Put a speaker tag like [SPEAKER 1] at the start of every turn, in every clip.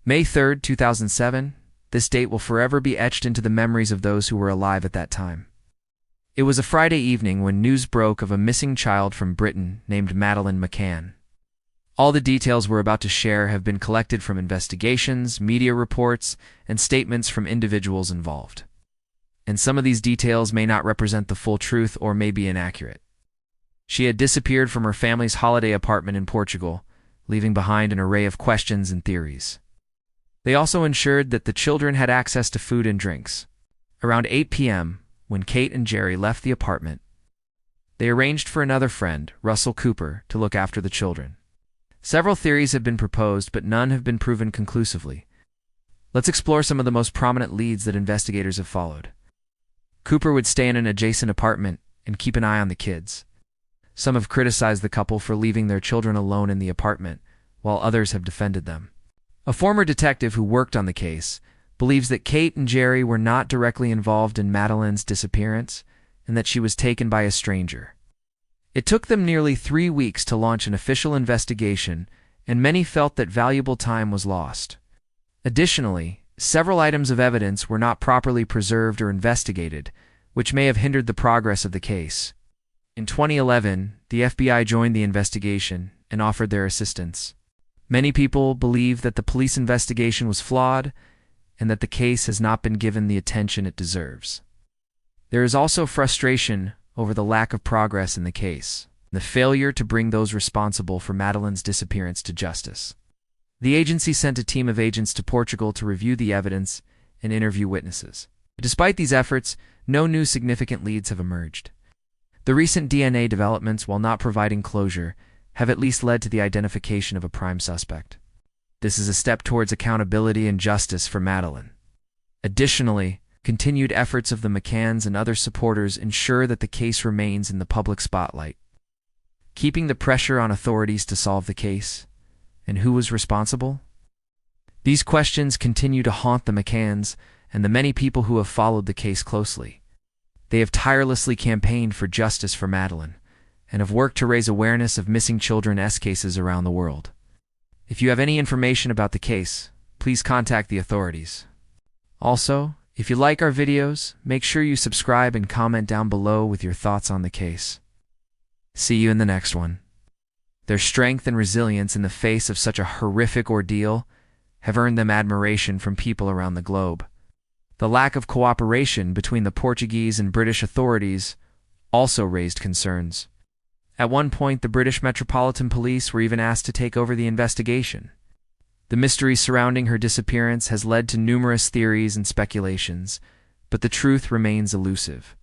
[SPEAKER 1] May 3rd, 2007. This date will forever be etched into the memories of those who were alive at that time. It was a Friday evening when news broke of a missing child from Britain named Madeleine McCann. All the details we're about to share have been collected from investigations, media reports, and statements from individuals involved. And some of these details may not represent the full truth or may be inaccurate. She had disappeared from her family's holiday apartment in Portugal, leaving behind an array of questions and theories. They also ensured that the children had access to food and drinks. Around 8 p.m., when Kate and Jerry left the apartment, they arranged for another friend, Russell Cooper, to look after the children. Several theories have been proposed, but none have been proven conclusively. Let's explore some of the most prominent leads that investigators have followed. Cooper would stay in an adjacent apartment and keep an eye on the kids. Some have criticized the couple for leaving their children alone in the apartment, while others have defended them. A former detective who worked on the case believes that Kate and Jerry were not directly involved in Madeleine's disappearance and that she was taken by a stranger. It took them nearly 3 weeks to launch an official investigation, and many felt that valuable time was lost. Additionally, several items of evidence were not properly preserved or investigated, which may have hindered the progress of the case. In 2011, the FBI joined the investigation and offered their assistance. Many people believe that the police investigation was flawed and that the case has not been given the attention it deserves. There is also frustration over the lack of progress in the case, and the failure to bring those responsible for Madeleine's disappearance to justice. The agency sent a team of agents to Portugal to review the evidence and interview witnesses. Despite these efforts, no new significant leads have emerged. The recent DNA developments, while not providing closure, have at least led to the identification of a prime suspect. This is a step towards accountability and justice for Madeleine. Additionally, continued efforts of the McCanns and other supporters ensure that the case remains in the public spotlight, keeping the pressure on authorities to solve the case. And who was responsible? These questions continue to haunt the McCanns and the many people who have followed the case closely. They have tirelessly campaigned for justice for Madeleine and have worked to raise awareness of missing children's cases around the world. If you have any information about the case, please contact the authorities. Also, if you like our videos, make sure you subscribe and comment down below with your thoughts on the case. See you in the next one. Their strength and resilience in the face of such a horrific ordeal have earned them admiration from people around the globe. The lack of cooperation between the Portuguese and British authorities also raised concerns. At one point, the British Metropolitan Police were even asked to take over the investigation. The mystery surrounding her disappearance has led to numerous theories and speculations, but the truth remains elusive.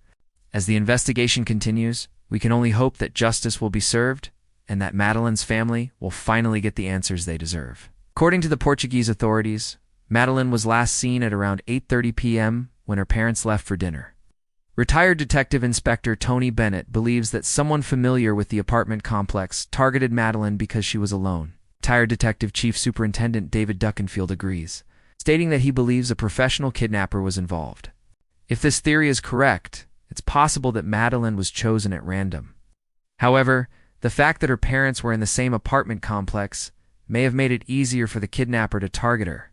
[SPEAKER 1] As the investigation continues, we can only hope that justice will be served and that Madeleine's family will finally get the answers they deserve. According to the Portuguese authorities, Madeleine was last seen at around 8:30 p.m. when her parents left for dinner. Retired Detective Inspector Tony Bennett believes that someone familiar with the apartment complex targeted Madeleine because she was alone. Retired Detective Chief Superintendent David Duckenfield agrees, stating that he believes a professional kidnapper was involved. If this theory is correct, it's possible that Madeleine was chosen at random. However, the fact that her parents were in the same apartment complex may have made it easier for the kidnapper to target her.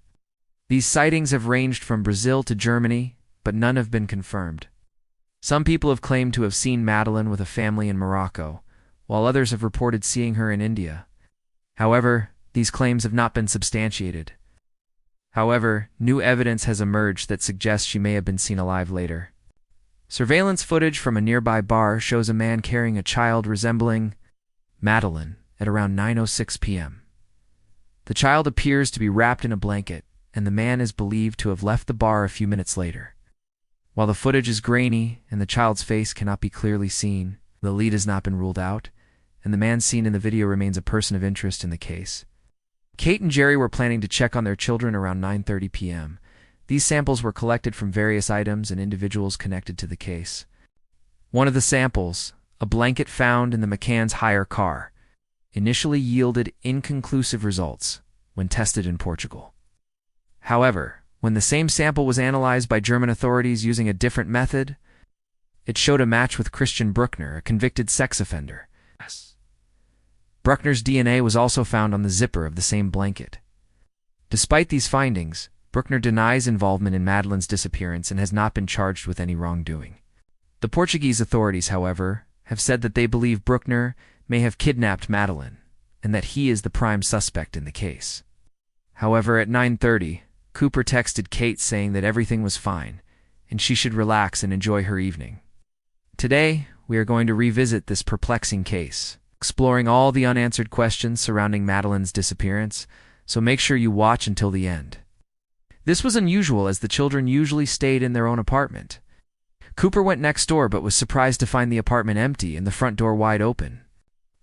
[SPEAKER 1] These sightings have ranged from Brazil to Germany, but none have been confirmed. Some people have claimed to have seen Madeleine with a family in Morocco, while others have reported seeing her in India. However, these claims have not been substantiated. However, new evidence has emerged that suggests she may have been seen alive later. Surveillance footage from a nearby bar shows a man carrying a child resembling Madeleine at around 9:06 p.m. The child appears to be wrapped in a blanket, and the man is believed to have left the bar a few minutes later. While the footage is grainy and the child's face cannot be clearly seen, the lead has not been ruled out, and the man seen in the video remains a person of interest in the case. Kate and Jerry were planning to check on their children around 9:30 p.m. These samples were collected from various items and individuals connected to the case. One of the samples, a blanket found in the McCann's hire car, initially yielded inconclusive results when tested in Portugal. However, when the same sample was analyzed by German authorities using a different method, it showed a match with Christian Bruckner, a convicted sex offender. Bruckner's DNA was also found on the zipper of the same blanket. Despite these findings, Bruckner denies involvement in Madeleine's disappearance and has not been charged with any wrongdoing. The Portuguese authorities, however, have said that they believe Bruckner may have kidnapped Madeleine, and that he is the prime suspect in the case. However, at 9:30, Cooper texted Kate saying that everything was fine, and she should relax and enjoy her evening. Today, we are going to revisit this perplexing case, exploring all the unanswered questions surrounding Madeleine's disappearance, so make sure you watch until the end. This was unusual as the children usually stayed in their own apartment. Cooper went next door but was surprised to find the apartment empty and the front door wide open.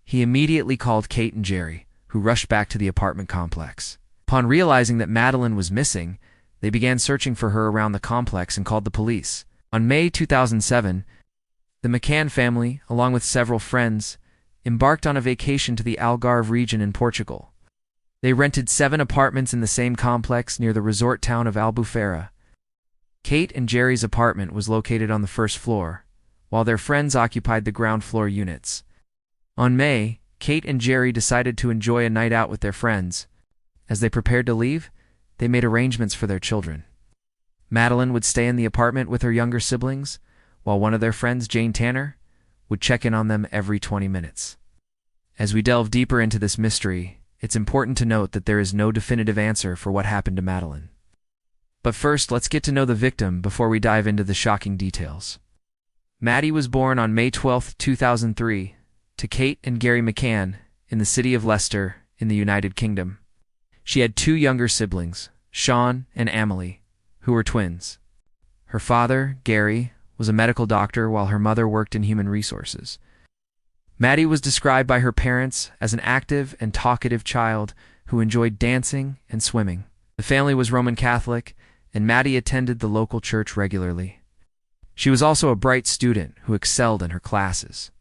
[SPEAKER 1] He immediately called Kate and Jerry, who rushed back to the apartment complex. Upon realizing that Madeleine was missing, they began searching for her around the complex and called the police. On May 2007, the McCann family, along with several friends, embarked on a vacation to the Algarve region in Portugal. They rented 7 apartments in the same complex near the resort town of Albufeira. Kate and Jerry's apartment was located on the first floor, while their friends occupied the ground floor units. On May, Kate and Jerry decided to enjoy a night out with their friends. As they prepared to leave, they made arrangements for their children. Madeleine would stay in the apartment with her younger siblings, while one of their friends, Jane Tanner, would check in on them every 20 minutes. As we delve deeper into this mystery, it's important to note that there is no definitive answer for what happened to Madeleine. But first, let's get to know the victim before we dive into the shocking details. Maddie was born on May 12, 2003, to Kate and Gary McCann in the city of Leicester in the United Kingdom. She had 2 younger siblings, Sean and Amelie, who were twins. Her father, Gary, was a medical doctor while her mother worked in human resources. Maddie was described by her parents as an active and talkative child who enjoyed dancing and swimming. The family was Roman Catholic, and Maddie attended the local church regularly. She was also a bright student who excelled in her classes.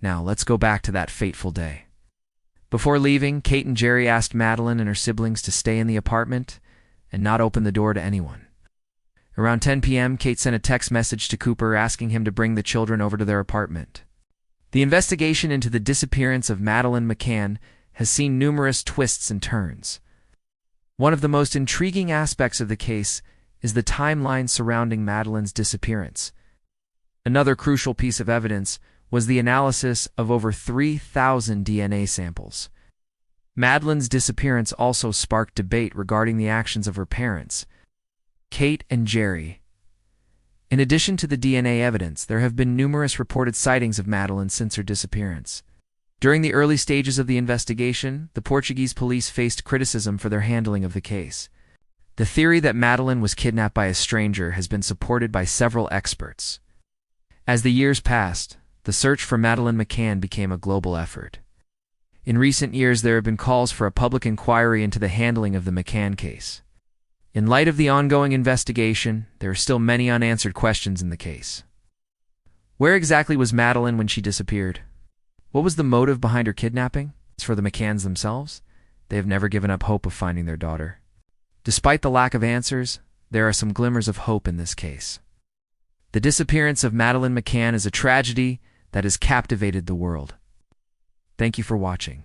[SPEAKER 1] Now, let's go back to that fateful day. Before leaving, Kate and Jerry asked Madeleine and her siblings to stay in the apartment and not open the door to anyone. Around 10 p.m., Kate sent a text message to Cooper asking him to bring the children over to their apartment. The investigation into the disappearance of Madeleine McCann has seen numerous twists and turns. One of the most intriguing aspects of the case is the timeline surrounding Madeleine's disappearance. Another crucial piece of evidence was the analysis of over 3,000 DNA samples. Madeleine's disappearance also sparked debate regarding the actions of her parents, Kate and Jerry. In addition to the DNA evidence, there have been numerous reported sightings of Madeleine since her disappearance. During the early stages of the investigation, the Portuguese police faced criticism for their handling of the case. The theory that Madeleine was kidnapped by a stranger has been supported by several experts. As the years passed, the search for Madeleine McCann became a global effort. In recent years, there have been calls for a public inquiry into the handling of the McCann case. In light of the ongoing investigation, there are still many unanswered questions in the case. Where exactly was Madeleine when she disappeared? What was the motive behind her kidnapping? As for the McCanns themselves, they have never given up hope of finding their daughter. Despite the lack of answers, there are some glimmers of hope in this case. The disappearance of Madeleine McCann is a tragedy that has captivated the world. Thank you for watching.